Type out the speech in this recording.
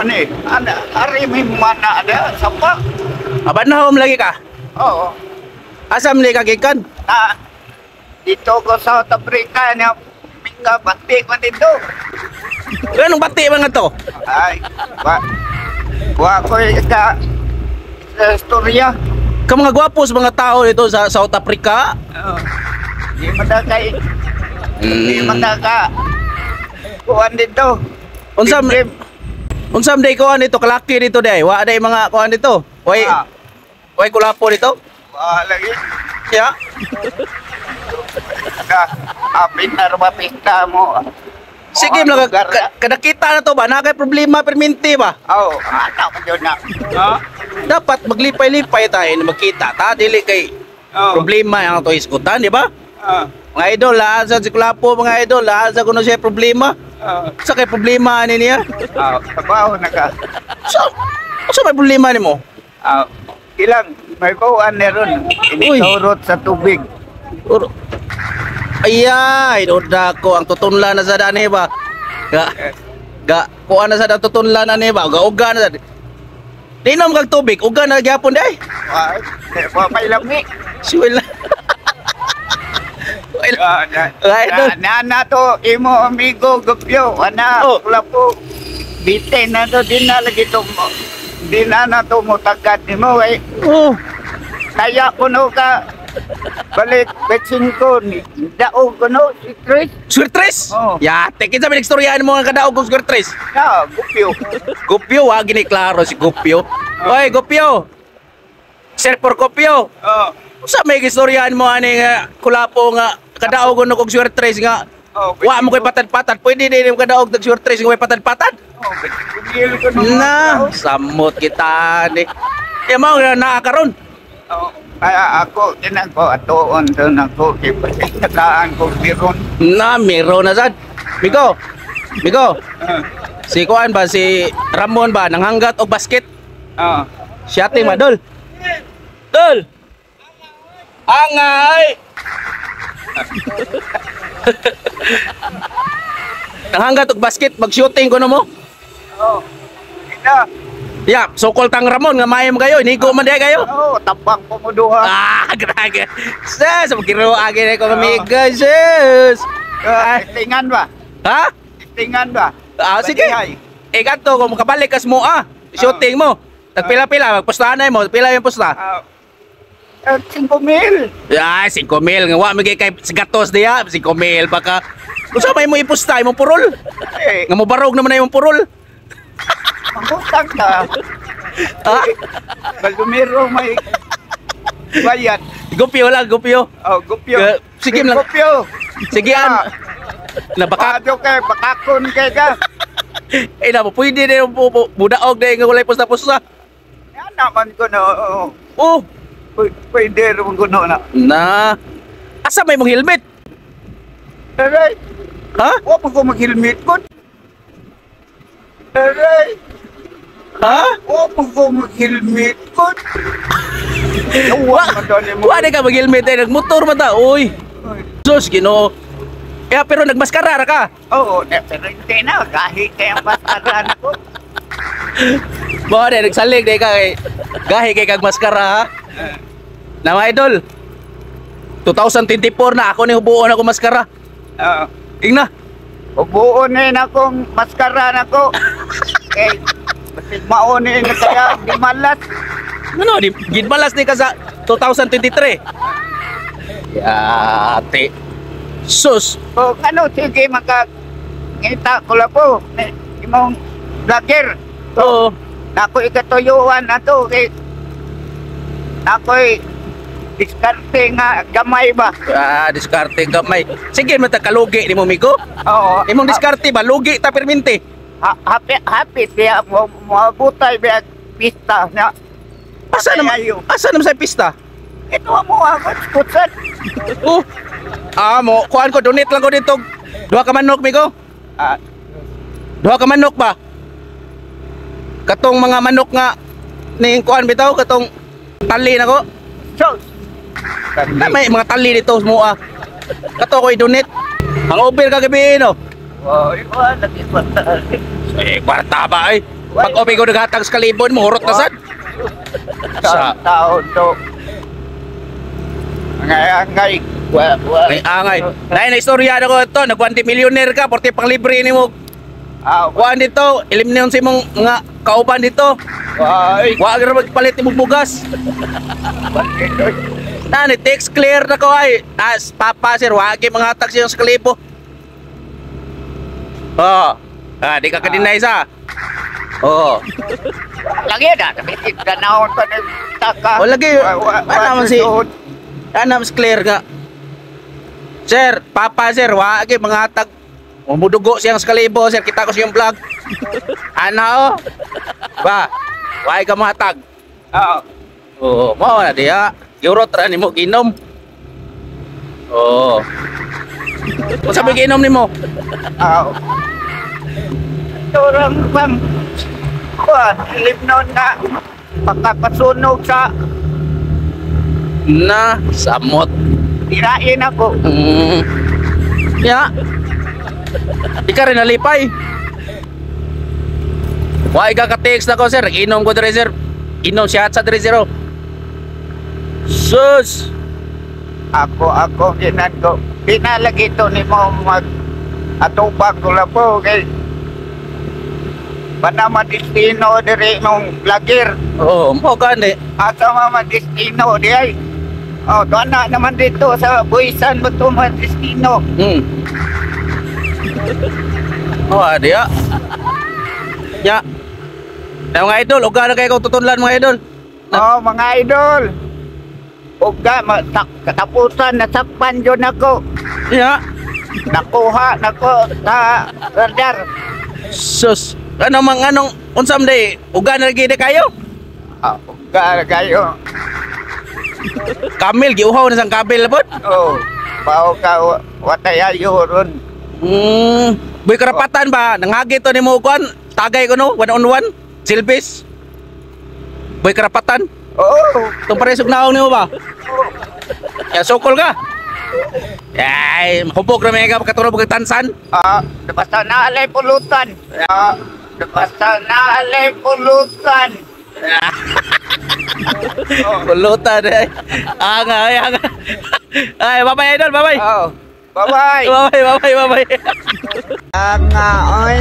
Ani, ari may mana ada sapa. Abanahom lagi ka? Oo. Asam ni kagikan? Dito ko sa South Africa niya mingga bati man dito. Anong bati mga to? Ay, wa ko ka istorya. Ka mga gwapos mga tao dito sa South Africa? Di madagay. Di madaga. Kuan dito. Unsam day kuan dito kalaki dito day. Wa day mga kuan dito. Way kulapo dito. Lagi. Ya. Apin na pista mo. Sige lang kada kita na to ba na kay problema perminti ba? Oo, anak ko yun na. Dapat maglipay-lipay tayo na magkita ta dili kay problema ang to iskutan, di ba? Mga idol, lahat sa Kulapo, mga idol, lahat sa kuno siya problema. Sa kay problema ani niya? Trabaho na ka. So may problema nimo? Ilang may kuan na ron. Initurot sa tubig. Ayay, doda ko ang tutunlan na sa dani ba? Ga kuan na sa tutunlan na ni ba? Uga na sa. Dinom kag tubig, uga na gyapon day. May lami. Siwala. Na to imo amigo Gupyo, ana Kulapo. Bite na to din na lagi to mo. Di na to mo tagad nimo eh. Kaya kuno ka balik betsin ko ni daog kuno si Chris. Sir Tres? Ya, tekin sa istoryahan mo ang kadaog kong Sir Tres. Gupyo. Gupyo, wa gini klaro si Gupyo. Oy, Gupyo. Sir Porcopio. Sa may istoryahan mo ani nga Kulapo nga kadaog kuno kong Sir Tres nga. Wa mo koy patad-patad. Pwede din mo kadaog ng Sir Tres nga may patad-patad. Na, samot kita ni. Ya mo na karon. Kaya ako, ko atoon doon ako, ipagkakaan ko meron. Na, meron na sad. Migo, si Kuan ba, si Ramon ba, nanghanggat o basket? Siya ting madol. Dol! Angay! Nanghanggat og basket, mag-shooting ko na mo? Ina. Ya, sokol tang Ramon nga mayem kayo, inigo man di kayo. Tabang ko mo duha. Grabe. Sus, magkiro agi ko amigo, sus. Tingan ba? Ha? Tingan ba? Sige. Kanto kung makabalik kas mo shooting mo. Tagpila-pila, magpustahan na mo, pila yung pusta. 5,000. Ya, 5,000 nga wa migay kay gatos diya, 5,000 baka. Kung sa may mo ipusta imong purol. Nga mo barog naman na imong purol. Mangutang ka. Balumero may bayad. Gupyo lang, Gupyo. Gupyo. Sige lang. Gupyo. Sige na baka bakakon kay ka. Na mo pwede din budaog dai nga walay pusta-pusta. Yan naman ko no. Pwede rin ko no na. Asa may mong helmet? Aray. Ha? Wa pa ko mag-helmet ko. Aray. Ha? Wa pa ko mag-helmet ko. Wa ka mag-helmet ay nagmotor man ta. Uy. Sus, Ginoo. Kaya pero nagmaskara ka. Oo, pero hindi na gahi kay ang maskara ko. Mo na nagsalig day ka kay gahi kay kag maskara ha. Na mga idol. 2024 na ako ni hubuon ako maskara. Ingna. Hubuon na akong maskara na ko. Okay. Basig mauni na kaya di malas. Ano, di gidmalas ni ka sa 2023. Yate. Sus. Ano, sige ngita ko lang po. Imong vlogger. Oo. Nako'y katuyuan na to. Nako'y diskarte nga gamay ba? Diskarte gamay. Sige, matakalugi ni mo, Migo. Oo. Imong diskarte ba? Lugi ta perminti. Happy siya. Mabutay biya pista na. Asa naman sa pista? Ito mo ako, skutsan. Mo, kuhaan ko, donate lang ko dito. 2 ka manok, Migo. 2 ka manok ba? Katong mga manok nga ning kuhaan bitaw, katong tali na ko. May mga tali dito mo Kato ko i-donate. Ang over kagabi no. Iba lagi kwarta. Kwarta ba ay? Pag obi ko naghatag sa kalibon mo, hurot na sad. Sa tao to. Angay, Ay, angay. Dahil na istorya na ko ito, nag-20 millionaire ka, porti pang libre ni mo. Kuhaan dito, eliminyon si mong nga kauban dito. Ay, Huwag na magpalit ni mong bugas. Nani, text clear na ko ay. As, papa sir, huwag yung mga hatag siya sa kalibo. Oo. Di ka kadinay sa. Oo. lagi na, nabitin ka na ako na taka. O lagi, ano si... Ano mas clear ka? Sir, papa sir, wag mga hatag. Mumudugo siyang sa kalibo, sir. Kita ko siyang vlog. Ano? Ba? Wag ka mahatag. Oo, mo na diya. Eurot ra nimo ginom. Oo. Kung sabi ginom nimo? Turang bang limnon na pagkakasunog sa Na, samot. tirain ako. Ya. Di ka rin nalipay. Wag ka ka-text na ko, sir. Inom ko dre, sir. Inom siya at sa dre, sir. Sus. Ako ginan ko. Pinalagi to ni mo mag atubang ko lang po kay Panama destino diri nung vlogger. Oo, mo gani. Asa mama destino di ay. Doon na naman dito sa Buisan Matuman Destino. Adi ya. Ya. Na mga idol, uga na kayo kung tutunlan mga idol. Mga idol. Uga, katapusan, nasakpan yun ako. Ya. Nakuha nako sa radar. Sus. Ano mang anong unsam day? Uga na gid kayo? Uga kayo. Kamil giuhaw na sang kabil pod. Bao ka watayayo ron. Boy karapatan ba? Nangagi to nimo kuan? Tagay ko no, one on one. Silbis. Boy karapatan. Tong paresog naong nimo ba? Ya sokol ka. Ay, mahubog na mega katulog kag tansan. Basta naalay pulutan. Basta naalay pulutan. Pulutan eh. Angay. Ay, bye-bye idol, bye-bye. Bye-bye. Bye-bye. Oy.